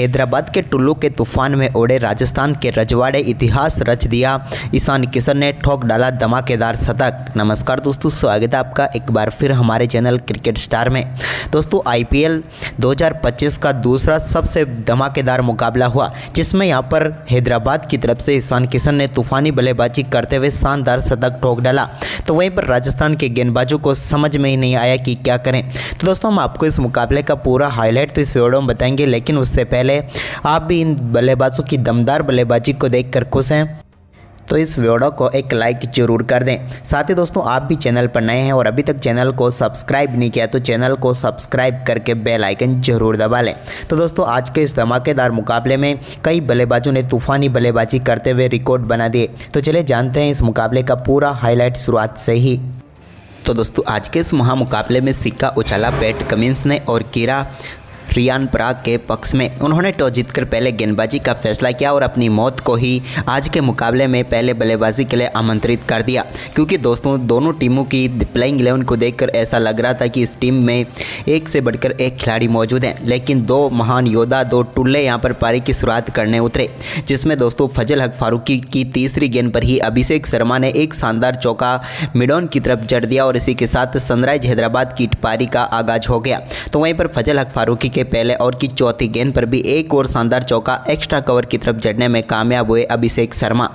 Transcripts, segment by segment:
हैदराबाद के टुल्लू के तूफान में उड़े राजस्थान के रजवाड़े इतिहास रच दिया। ईशान किशन ने ठोक डाला धमाकेदार शतक। नमस्कार दोस्तों, स्वागत है आपका एक बार फिर हमारे चैनल क्रिकेट स्टार में। दोस्तों आईपीएल 2025 का दूसरा सबसे धमाकेदार मुकाबला हुआ, जिसमें यहां पर हैदराबाद की तरफ से ईशान किशन ने तूफानी बल्लेबाजी करते हुए शानदार शतक ठोक डाला। तो वहीं पर राजस्थान के गेंदबाजों को समझ में ही नहीं आया कि क्या करें। तो दोस्तों हम आपको इस मुकाबले का पूरा हाईलाइट तो इस वीडियो में बताएंगे, लेकिन उससे पहले आप भी इन बल्लेबाजों की दमदार बल्लेबाजी को देखकर खुश हैं तो इस वीडियो को एक लाइक जरूर कर दें। साथ ही दोस्तों आप भी चैनल पर नए हैं और अभी तक चैनल को सब्सक्राइब नहीं किया तो चैनल को सब्सक्राइब करके बेल आइकन जरूर दबा लें। तो दोस्तों आज के इस धमाकेदार मुकाबले में कई बल्लेबाजों ने तूफानी बल्लेबाजी करते हुए रिकॉर्ड बना दिए। तो चलिए जानते हैं इस मुकाबले का पूरा हाईलाइट शुरुआत से ही। तो दोस्तों आज के इस महामुकाबले में सिक्का उछाला पैट कमिंस ने और कीरा रियान पराग के पक्ष में। उन्होंने टॉस जीतकर पहले गेंदबाजी का फैसला किया और अपनी मौत को ही आज के मुकाबले में पहले बल्लेबाजी के लिए आमंत्रित कर दिया, क्योंकि दोस्तों दोनों टीमों की प्लेइंग 11 को देखकर ऐसा लग रहा था कि इस टीम में एक से बढ़कर एक खिलाड़ी मौजूद हैं। लेकिन दो महान योद्धा, दो टुल्ले यहाँ पर पारी की शुरुआत करने उतरे, जिसमें दोस्तों फजल हक फारूकी की तीसरी गेंद पर ही अभिषेक शर्मा ने एक शानदार चौका मिडॉन की तरफ जड़ दिया और इसी के साथ सनराइज हैदराबाद की पारी का आगाज हो गया। तो वहीं पर फजल हक फारूकी के पहले ओवर की चौथी गेंद पर भी एक और शानदार चौका एक्स्ट्रा कवर की तरफ जड़ने में कामयाब हुए अभिषेक शर्मा।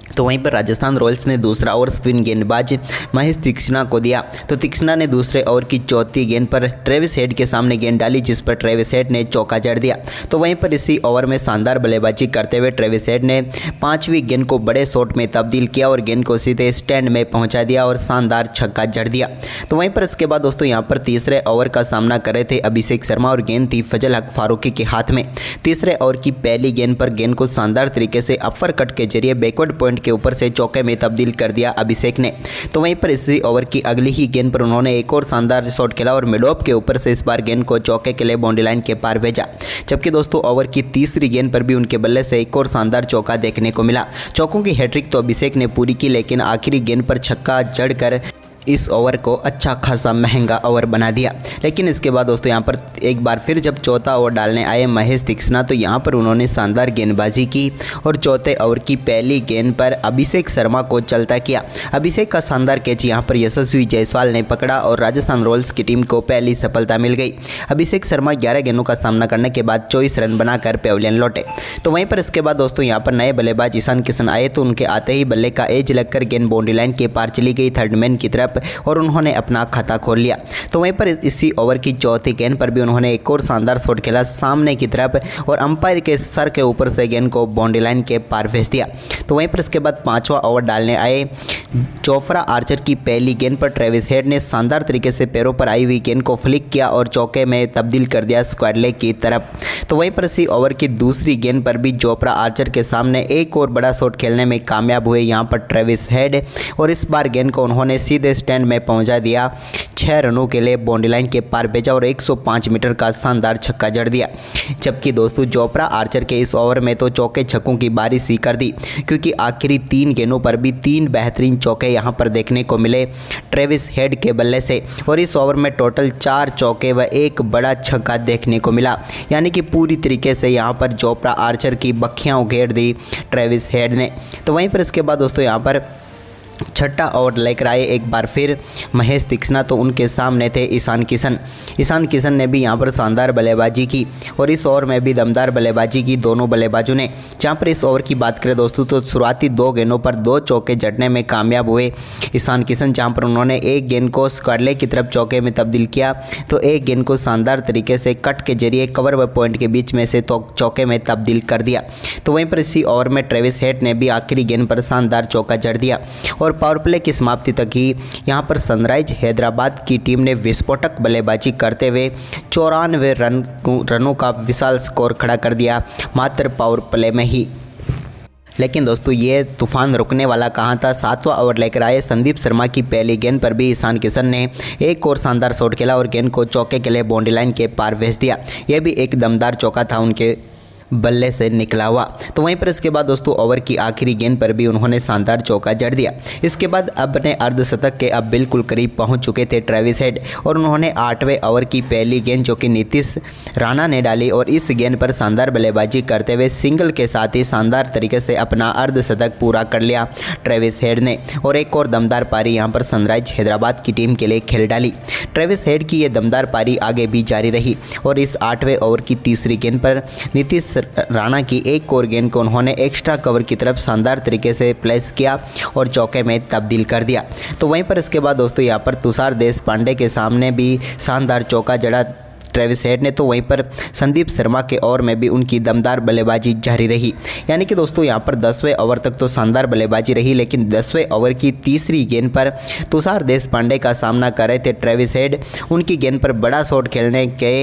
तो वहीं पर राजस्थान रॉयल्स ने दूसरा ओवर स्पिन गेंदबाज महेश तीक्ष्णा को दिया। तो तीक्ष्णा ने दूसरे ओवर की चौथी गेंद पर ट्रेविस हेड के सामने गेंद डाली, जिस पर ट्रेविस हेड ने चौका जड़ दिया। तो वहीं पर इसी ओवर में शानदार बल्लेबाजी करते हुए ट्रेविस हेड ने पांचवीं गेंद को बड़े शॉट में तब्दील किया और गेंद को सीधे स्टैंड में पहुंचा दिया और शानदार छक्का जड़ दिया। तो वहीं पर इसके बाद दोस्तों यहाँ पर तीसरे ओवर का सामना कर रहे थे अभिषेक शर्मा और गेंद थी फजल हक फारूकी के हाथ में। तीसरे ओवर की पहली गेंद पर गेंद को शानदार तरीके से अपर कट के जरिए बैकवर्ड पॉइंट के ऊपर से चौके में तब्दील कर दिया अभिषेक ने। तो वहीं पर इसी ओवर की अगली ही गेंद पर उन्होंने एक और शानदार शॉट खेला और मिड ऑफ के ऊपर से इस बार गेंद को चौके के लिए बाउंड्री लाइन के पार भेजा। जबकि दोस्तों ओवर की तीसरी गेंद पर भी उनके बल्ले से एक और शानदार चौका देखने को मिला। चौकों की हैट्रिक तो अभिषेक ने पूरी की, लेकिन आखिरी गेंद पर छक्का जड़कर इस ओवर को अच्छा खासा महंगा ओवर बना दिया। लेकिन इसके बाद दोस्तों यहाँ पर एक बार फिर जब चौथा ओवर डालने आए महेश तीक्ष्णा, तो यहाँ पर उन्होंने शानदार गेंदबाजी की और चौथे ओवर की पहली गेंद पर अभिषेक शर्मा को चलता किया। अभिषेक का शानदार कैच यहाँ पर यशस्वी जायसवाल ने पकड़ा और राजस्थान रॉयल्स की टीम को पहली सफलता मिल गई। अभिषेक शर्मा 11 गेंदों का सामना करने के बाद 24 रन बनाकर पेविलियन लौटे। तो वहीं पर इसके बाद दोस्तों यहाँ पर नए बल्लेबाज ईशान किशन आए, तो उनके आते ही बल्ले का एज लगकर गेंद बाउंड्री लाइन के पार चली गई थर्ड मैन की तरफ और उन्होंने अपना खाता खोल लिया। तो वहीं पर इसी ओवर की चौथी गेंद पर भी उन्होंने एक और शानदार शॉट खेला सामने की तरफ और अंपायर के सर के ऊपर से गेंद को बाउंड्री लाइन के पार भेज दिया। तो वहीं पर इसके बाद पांचवा ओवर डालने आए जोफ्रा आर्चर की पहली गेंद पर ट्रेविस हेड ने शानदार तरीके से पैरों पर आई हुई गेंद को फ्लिक किया और चौके में तब्दील कर दिया स्क्वाड लेग की तरफ। तो वहीं पर इसी ओवर की दूसरी गेंद पर भी जोफ्रा आर्चर के सामने एक और बड़ा शॉट खेलने में कामयाब हुए यहाँ पर ट्रेविस हेड और इस बार गेंद को उन्होंने सीधे स्टैंड में पहुंचा दिया। 6 रनों के लिए बाउंड्री लाइन के पार भेजा और 105 मीटर का शानदार छक्का जड़ दिया। जबकि दोस्तों जोफ्रा आर्चर के इस ओवर में तो चौके छक्कों की बारिश ही कर दी, क्योंकि आखिरी 3 गेंदों पर भी 3 बेहतरीन चौके यहां पर देखने को मिले ट्रेविस हेड के बल्ले से और इस ओवर में टोटल 4 चौके व एक बड़ा छक्का देखने को मिला। यानी कि पूरी तरीके से यहां पर जोफ्रा आर्चर की बखियां उघेड़ दी ट्रेविस हेड ने। तो वहीं पर इसके बाद दोस्तों यहां पर छठा ओवर लेकर आए एक बार फिर महेश तीक्ष्णा, तो उनके सामने थे ईशान किशन। ईशान किशन ने भी यहां पर शानदार बल्लेबाजी की और इस ओवर में भी दमदार बल्लेबाजी की दोनों बल्लेबाजों ने। जहां पर इस ओवर की बात करें दोस्तों तो शुरुआती 2 गेंदों पर 2 चौके जड़ने में कामयाब हुए ईशान किशन, जहां पर उन्होंने एक गेंद को स्क्वाड लेग की तरफ चौके में तब्दील किया तो एक गेंद को शानदार तरीके से कट के जरिए कवर व पॉइंट के बीच में से तो चौके में तब्दील कर दिया। तो वहीं पर इसी ओवर में ट्रेविस हेड ने भी आखिरी गेंद पर शानदार चौका जड़ दिया और पावर प्ले की समाप्ति तक ही यहां पर सनराइज हैदराबाद की टीम ने विस्फोटक बल्लेबाजी करते हुए 94 रनों का विशाल स्कोर खड़ा कर दिया मात्र पावर प्ले में ही। लेकिन दोस्तों ये तूफान रुकने वाला कहाँ था। 7वां ओवर लेकर आए संदीप शर्मा की पहली गेंद पर भी ईशान किशन ने एक और शानदार शॉट खेला और गेंद को चौके के लिए बाउंड्री लाइन के पार भेज दिया। यह भी एक दमदार चौका था उनके बल्ले से निकला हुआ। तो वहीं पर इसके बाद दोस्तों ओवर की आखिरी गेंद पर भी उन्होंने शानदार चौका जड़ दिया। इसके बाद अपने अर्धशतक के अब बिल्कुल करीब पहुंच चुके थे ट्रेविस हेड और उन्होंने 8वें ओवर की पहली गेंद जो कि नीतीश राणा ने डाली और इस गेंद पर शानदार बल्लेबाजी करते हुए सिंगल के साथ ही शानदार तरीके से अपना अर्धशतक पूरा कर लिया ट्रेविस हेड ने और एक और दमदार पारी यहां पर सनराइज हैदराबाद की टीम के लिए खेल डाली। ट्रेविस हेड की ये दमदार पारी आगे भी जारी रही और इस 8वें ओवर की तीसरी गेंद पर नीतीश राणा की एक और गेंद को उन्होंने एक्स्ट्रा कवर की तरफ शानदार तरीके से प्लेस किया और चौके में तब्दील कर दिया। तो वहीं पर इसके बाद दोस्तों यहाँ पर तुषार देशपांडे के सामने भी शानदार चौका जड़ा ट्रेविस हेड ने। तो वहीं पर संदीप शर्मा के ओवर में भी उनकी दमदार बल्लेबाजी जारी रही। यानी कि दोस्तों यहाँ पर 10वें ओवर तक तो शानदार बल्लेबाजी रही, लेकिन 10वें ओवर की तीसरी गेंद पर तुषार देशपांडे का सामना कर रहे थे ट्रेविस हेड। उनकी गेंद पर बड़ा शॉट खेलने के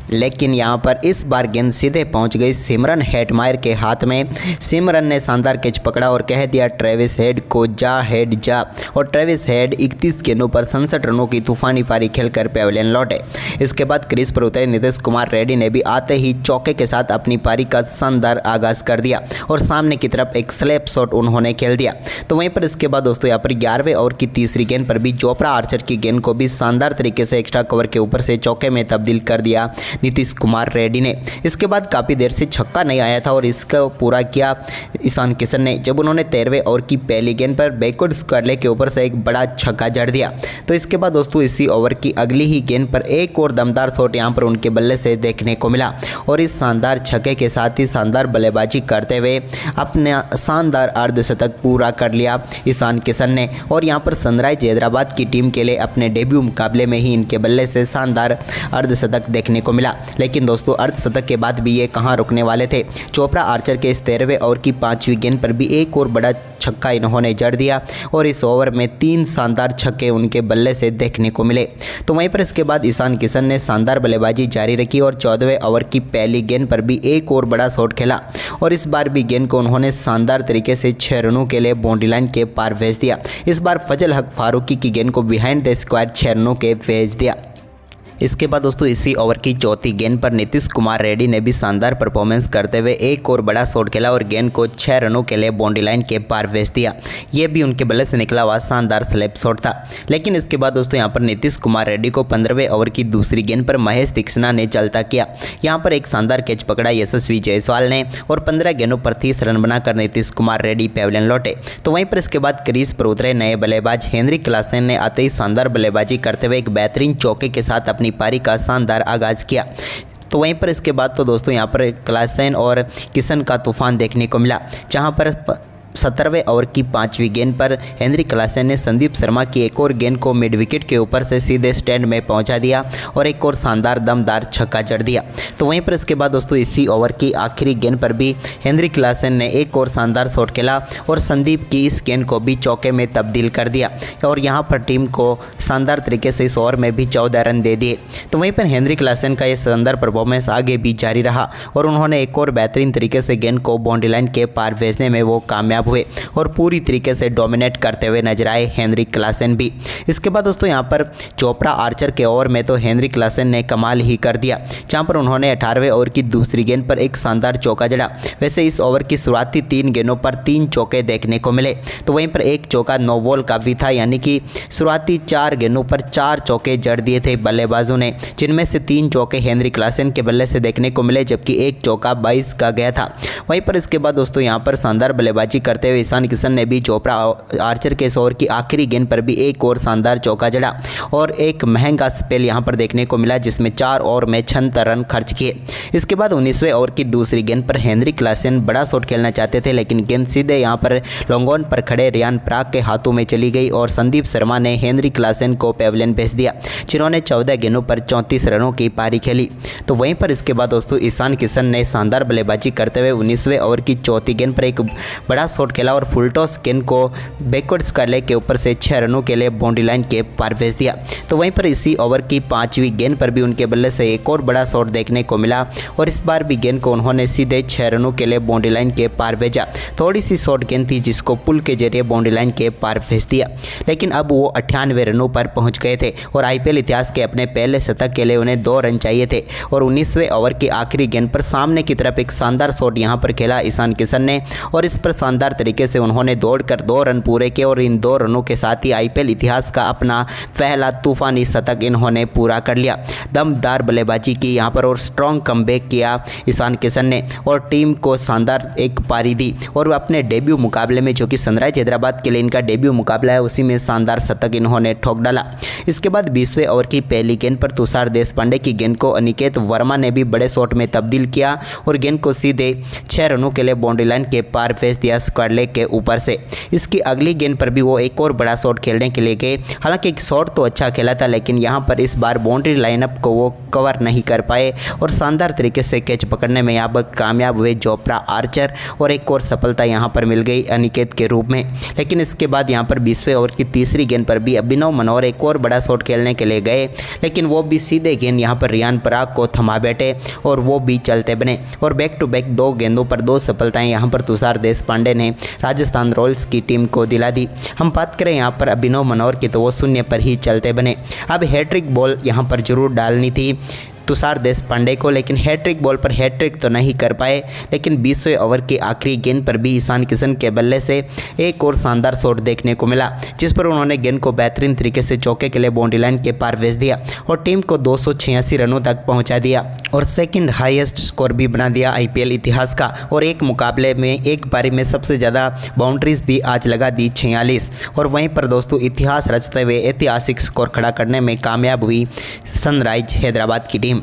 लेकिन यहाँ पर इस बार गेंद सीधे पहुँच गई सिमरन हेटमायर के हाथ में। सिमरन ने शानदार कैच पकड़ा और कह दिया ट्रेविस हेड को जा हेड जा, और ट्रेविस हेड 31 गेंदों पर 67 रनों की तूफानी पारी खेलकर पेविलियन लौटे। इसके बाद क्रीज पर उतरे नीतीश कुमार रेड्डी ने भी आते ही चौके के साथ अपनी पारी का शानदार आगाज कर दिया और सामने की तरफ एक स्लैप शॉट उन्होंने खेल दिया। तो वहीं पर इसके बाद दोस्तों यहाँ पर 11वें ओवर की तीसरी गेंद पर भी चोपड़ा आर्चर की गेंद को भी शानदार तरीके से एक्स्ट्रा कवर के ऊपर से चौके में तब्दील कर दिया नीतीश कुमार रेड्डी ने। इसके बाद काफ़ी देर से छक्का नहीं आया था और इसका पूरा किया ईशान किशन ने, जब उन्होंने 13वें ओवर की पहली गेंद पर बैकवर्ड स्क्वाडले के ऊपर से एक बड़ा छक्का जड़ दिया। तो इसके बाद दोस्तों इसी ओवर की अगली ही गेंद पर एक और दमदार शॉट यहां पर उनके बल्ले से देखने को मिला और इस शानदार छक्के के साथ ही शानदार बल्लेबाजी करते हुए अपने शानदार अर्धशतक पूरा कर लिया ईशान किशन ने। और यहां पर सनराइज हैदराबाद की टीम के लिए अपने डेब्यू मुकाबले में ही इनके बल्ले से शानदार अर्धशतक देखने को मिला। लेकिन दोस्तों अर्धशतक के बाद भी ये कहां रुकने वाले थे। चोपड़ा आर्चर के इस 13वें ओवर की 5वीं गेंद पर भी एक और बड़ा छक्का इन्होंने जड़ दिया और इस ओवर में 3 शानदार छक्के उनके बल्ले से देखने को मिले। तो वहीं पर इसके बाद ईशान किशन ने शानदार बल्लेबाजी जारी रखी और 14वें ओवर की पहली गेंद पर भी एक और बड़ा शॉट खेला और इस बार भी गेंद को उन्होंने शानदार तरीके से 6 रनों के लिए बाउंड्री लाइन के पार भेज दिया। इस बार फजल हक फारूकी की गेंद को बिहाइंड द स्क्वायर 6 रनों के भेज दिया। इसके बाद दोस्तों इसी ओवर की चौथी गेंद पर नीतीश कुमार रेड्डी ने भी शानदार परफॉर्मेंस करते हुए एक और बड़ा शॉट खेला और गेंद को 6 रनों के लिए बाउंड्री लाइन के पार भेज दिया। ये भी उनके बल्ले से निकला हुआ शानदार स्लैप शॉट था। लेकिन इसके बाद दोस्तों यहाँ पर नीतीश कुमार रेड्डी को 15वें ओवर की दूसरी गेंद पर महेश तीक्ष्णा ने चलता किया। यहाँ पर एक शानदार कैच पकड़ा यशस्वी जायसवाल ने और 15 गेंदों पर 30 रन बनाकर नीतीश कुमार रेड्डी पेविलियन लौटे। तो वहीं पर इसके बाद क्रीज पर उतरे नए बल्लेबाज हेनरी क्लासेन ने आते ही शानदार बल्लेबाजी करते हुए एक बेहतरीन चौके के साथ अपनी पारी का शानदार आगाज किया। तो वहीं पर इसके बाद तो दोस्तों यहाँ पर क्लासेन और किशन का तूफान देखने को मिला, जहाँ पर 17वें ओवर की 5वीं गेंद पर हेनरी क्लासेन ने संदीप शर्मा की एक और गेंद को मिड विकेट के ऊपर से सीधे स्टैंड में पहुंचा दिया और एक और शानदार दमदार छक्का जड़ दिया। तो वहीं पर इसके बाद दोस्तों इसी ओवर की आखिरी गेंद पर भी हेनरी क्लासेन ने एक और शानदार शॉट खेला और संदीप की इस गेंद को भी चौके में तब्दील कर दिया और यहाँ पर टीम को शानदार तरीके से इस ओवर में भी 14 रन दे दिए। तो वहीं पर हेनरी क्लासेन का ये शानदार परफॉर्मेंस आगे भी जारी रहा और उन्होंने एक और बेहतरीन तरीके से गेंद को बाउंड्री लाइन के पार भेजने में वो कामयाब हुए और पूरी तरीके से डोमिनेट करते हुए नजर आए हेनरी क्लासेन भी। इसके बाद दोस्तों यहाँ पर चोपड़ा आर्चर के ओवर में तो हेनरी क्लासेन ने कमाल ही कर दिया, जहाँ पर उन्होंने 18वें ओवर की दूसरी गेंद पर एक शानदार चौका जड़ा। वैसे इस ओवर की शुरुआती 3 गेंदों पर 3 चौके देखने को मिले, तो वहीं पर एक चौका नो बॉल का भी था, यानी कि शुरुआती 4 गेंदों पर 4 चौके जड़ दिए थे बल्लेबाजों ने, जिनमें से 3 चौके हेनरी क्लासेन के बल्ले से देखने को मिले, जबकि एक चौका 22 का गया था। वहीं पर इसके बाद दोस्तों यहाँ पर शानदार बल्लेबाजी करते हुए ईशान किशन ने भी चोपड़ा आर्चर के इस ओवर की आखिरी गेंद पर भी एक और शानदार चौका जड़ा और एक महंगा स्पेल यहां पर देखने को मिला, जिसमें 4 ओवर में 76 रन खर्च किए। इसके बाद 19वें ओवर की दूसरी गेंद पर हेनरी क्लासेन बड़ा शॉट खेलना चाहते थे, लेकिन गेंद सीधे यहां पर लॉन्ग ऑन पर खड़े रियान पराग के हाथों में चली गई और संदीप शर्मा ने हेनरी क्लासेन को पेविलियन भेज दिया, जिन्होंने 14 गेंदों पर 34 रनों की पारी खेली। तो वहीं पर इसके बाद दोस्तों ईशान किशन ने शानदार बल्लेबाजी करते हुए 19वें ओवर की चौथी गेंद पर एक बड़ा शॉट शॉट खेला और फुल टॉस गेंद को बैकवर्ड स्क्वायर लेग के ऊपर से 6 रनों के लिए बाउंड्री लाइन के पार भेज दिया। तो वहीं पर इसी ओवर की 5वीं गेंद पर भी उनके बल्ले से एक और बड़ा शॉट देखने को मिला और इस बार भी गेंद को उन्होंने सीधे 6 रनों के लिए बाउंड्री लाइन के पार भेजा। थोड़ी सी शॉर्ट गेंद थी जिसको पुल के जरिए बाउंड्री लाइन के पार भेज दिया, लेकिन अब वो 98 रनों पर पहुंच गए थे और आईपीएल इतिहास के अपने पहले शतक के लिए उन्हें 2 रन चाहिए थे। और 19वें ओवर की आखिरी गेंद पर सामने की तरफ एक शानदार शॉट यहां पर खेला ईशान किशन ने और इस पर शानदार तरीके से उन्होंने दौड़कर 2 रन पूरे किए और इन 2 रनों के साथ ही आईपीएल इतिहास का अपना पहला तूफानी शतक इन्होंने पूरा कर लिया। दमदार बल्लेबाजी की यहां पर और स्ट्रॉन्ग कमबैक किया ईशान किशन ने और टीम को शानदार एक पारी दी और अपने डेब्यू मुकाबले में, जो कि सनराइज हैदराबाद के लिए इनका डेब्यू मुकाबला है, उसी में शानदार शतक इन्होंने ठोक डाला। इसके बाद 20वें ओवर की पहली गेंद पर तुषार देशपांडे की गेंद को अनिकेत वर्मा ने भी बड़े शॉट में तब्दील किया और गेंद को सीधे 6 रनों के लिए बाउंड्री लाइन के पार भेज दिया स्क्वायर लेग के ऊपर से। इसकी अगली गेंद पर भी वो एक और बड़ा शॉट खेलने के लिए गए। हालांकि शॉट तो अच्छा खेला था, लेकिन यहाँ पर इस बार बाउंड्री लाइनअप को वो कवर नहीं कर पाए और शानदार तरीके से कैच पकड़ने में यहाँ पर कामयाब हुए जोफ्रा आर्चर और एक और सफलता यहाँ पर मिल गई अनिकेत के रूप में। लेकिन इसके बाद यहाँ पर 20वें ओवर की तीसरी गेंद पर भी अभिनव मनोहर एक और बड़ा शॉट खेलने के लिए गए, लेकिन वो भी सीधे गेंद यहाँ पर रियान पराग को थमा बैठे और वो भी चलते बने और बैक टू बैक 2 गेंदों पर 2 सफलताएं यहाँ पर तुषार देशपांडे ने राजस्थान रॉयल्स की टीम को दिला दी। हम बात करें यहाँ पर अभिनव मनोहर की तो वो 0 पर ही चलते बने। अब हैट्रिक बॉल यहाँ पर जरूर डालनी थी तुषार देशपांडे को, लेकिन हैट्रिक बॉल पर हैट्रिक तो नहीं कर पाए। लेकिन 20वें ओवर की आखिरी गेंद पर भी ईशान किशन के बल्ले से एक और शानदार शॉट देखने को मिला, जिस पर उन्होंने गेंद को बेहतरीन तरीके से चौके के लिए बाउंड्री लाइन के पार भेज दिया और टीम को 286 रनों तक पहुंचा दिया और सेकंड हाईएस्ट स्कोर भी बना दिया आईपीएल इतिहास का। और एक मुकाबले में एक पारी में सबसे ज़्यादा बाउंड्रीज भी आज लगा दी 46। और वहीं पर दोस्तों इतिहास रचते हुए ऐतिहासिक स्कोर खड़ा करने में कामयाब हुई सनराइज हैदराबाद की टीम।